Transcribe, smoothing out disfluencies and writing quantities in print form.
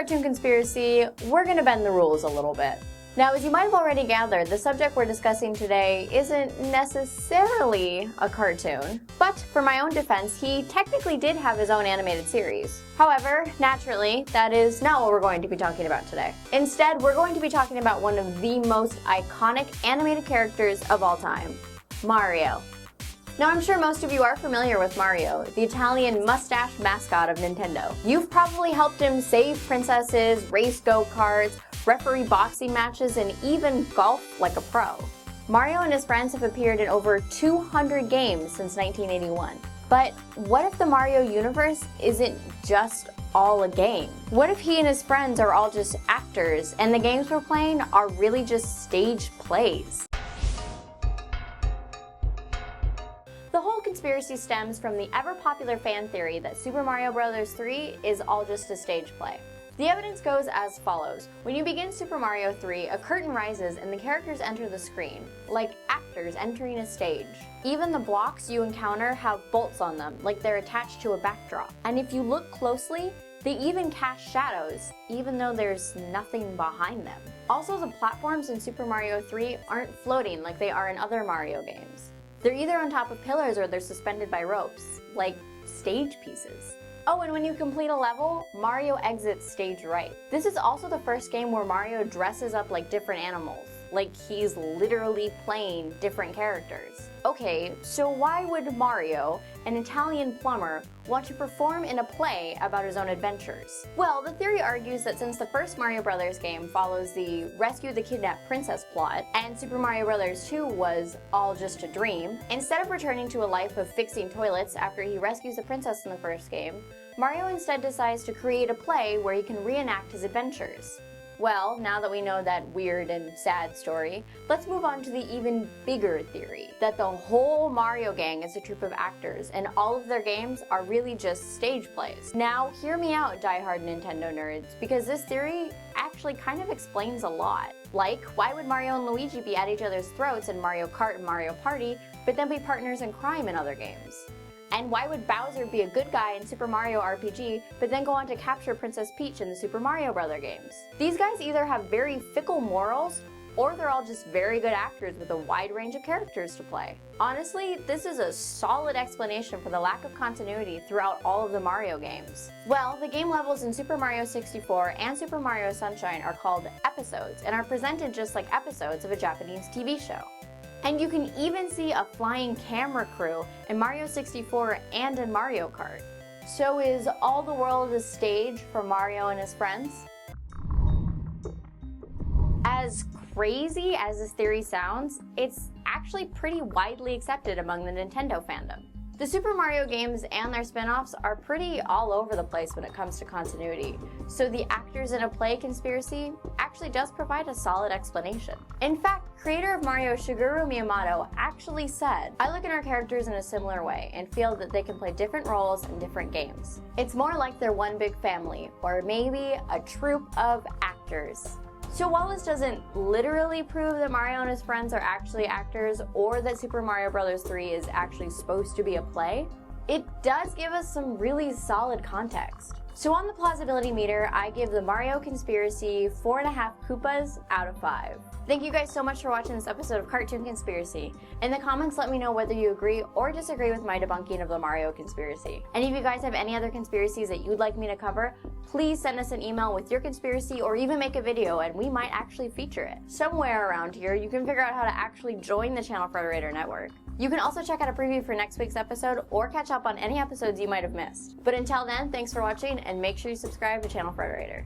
Cartoon Conspiracy, we're gonna bend the rules a little bit. Now, as you might have already gathered, the subject we're discussing today isn't necessarily a cartoon, but for my own defense, he technically did have his own animated series. However, naturally, that is not what we're going to be talking about today. Instead, we're going to be talking about one of the most iconic animated characters of all time, Mario. Now, I'm sure most of you are familiar with Mario, the Italian mustache mascot of Nintendo. You've probably helped him save princesses, race go-karts, referee boxing matches, and even golf like a pro. Mario and his friends have appeared in over 200 games since 1981. But what if the Mario universe isn't just all a game? What if he and his friends are all just actors, and the games we're playing are really just stage plays? The whole conspiracy stems from the ever-popular fan theory that Super Mario Bros. 3 is all just a stage play. The evidence goes as follows. When you begin Super Mario 3, a curtain rises and the characters enter the screen, like actors entering a stage. Even the blocks you encounter have bolts on them, like they're attached to a backdrop. And if you look closely, they even cast shadows, even though there's nothing behind them. Also, the platforms in Super Mario 3 aren't floating like they are in other Mario games. They're either on top of pillars or they're suspended by ropes, like stage pieces. Oh, and when you complete a level, Mario exits stage right. This is also the first game where Mario dresses up like different animals, like he's literally playing different characters. Okay, so why would Mario, an Italian plumber, want to perform in a play about his own adventures? Well, the theory argues that since the first Mario Bros. Game follows the rescue the kidnapped princess plot, and Super Mario Bros. 2 was all just a dream, instead of returning to a life of fixing toilets after he rescues the princess in the first game, Mario instead decides to create a play where he can reenact his adventures. Well, now that we know that weird and sad story, let's move on to the even bigger theory, that the whole Mario gang is a troupe of actors and all of their games are really just stage plays. Now, hear me out, diehard Nintendo nerds, because this theory actually kind of explains a lot. Like, why would Mario and Luigi be at each other's throats in Mario Kart and Mario Party, but then be partners in crime in other games? And why would Bowser be a good guy in Super Mario RPG, but then go on to capture Princess Peach in the Super Mario Bros. Games? These guys either have very fickle morals, or they're all just very good actors with a wide range of characters to play. Honestly, this is a solid explanation for the lack of continuity throughout all of the Mario games. Well, the game levels in Super Mario 64 and Super Mario Sunshine are called episodes, and are presented just like episodes of a Japanese TV show. And you can even see a flying camera crew in Mario 64 and in Mario Kart. So is all the world a stage for Mario and his friends? As crazy as this theory sounds, it's actually pretty widely accepted among the Nintendo fandom. The Super Mario games and their spin-offs are pretty all over the place when it comes to continuity, so the actors in a play conspiracy actually does provide a solid explanation. In fact, creator of Mario Shigeru Miyamoto actually said, "I look at our characters in a similar way and feel that they can play different roles in different games. It's more like they're one big family, or maybe a troupe of actors." So while this doesn't literally prove that Mario and his friends are actually actors, or that Super Mario Bros. 3 is actually supposed to be a play, it does give us some really solid context. So on the plausibility meter, I give the Mario Conspiracy 4.5 Koopas out of 5. Thank you guys so much for watching this episode of Cartoon Conspiracy. In the comments, let me know whether you agree or disagree with my debunking of the Mario Conspiracy. And if you guys have any other conspiracies that you'd like me to cover, please send us an email with your conspiracy or even make a video and we might actually feature it. Somewhere around here, you can figure out how to actually join the channel Frederator network. You can also check out a preview for next week's episode or catch up on any episodes you might have missed. But until then, thanks for watching and make sure you subscribe to Channel Frederator.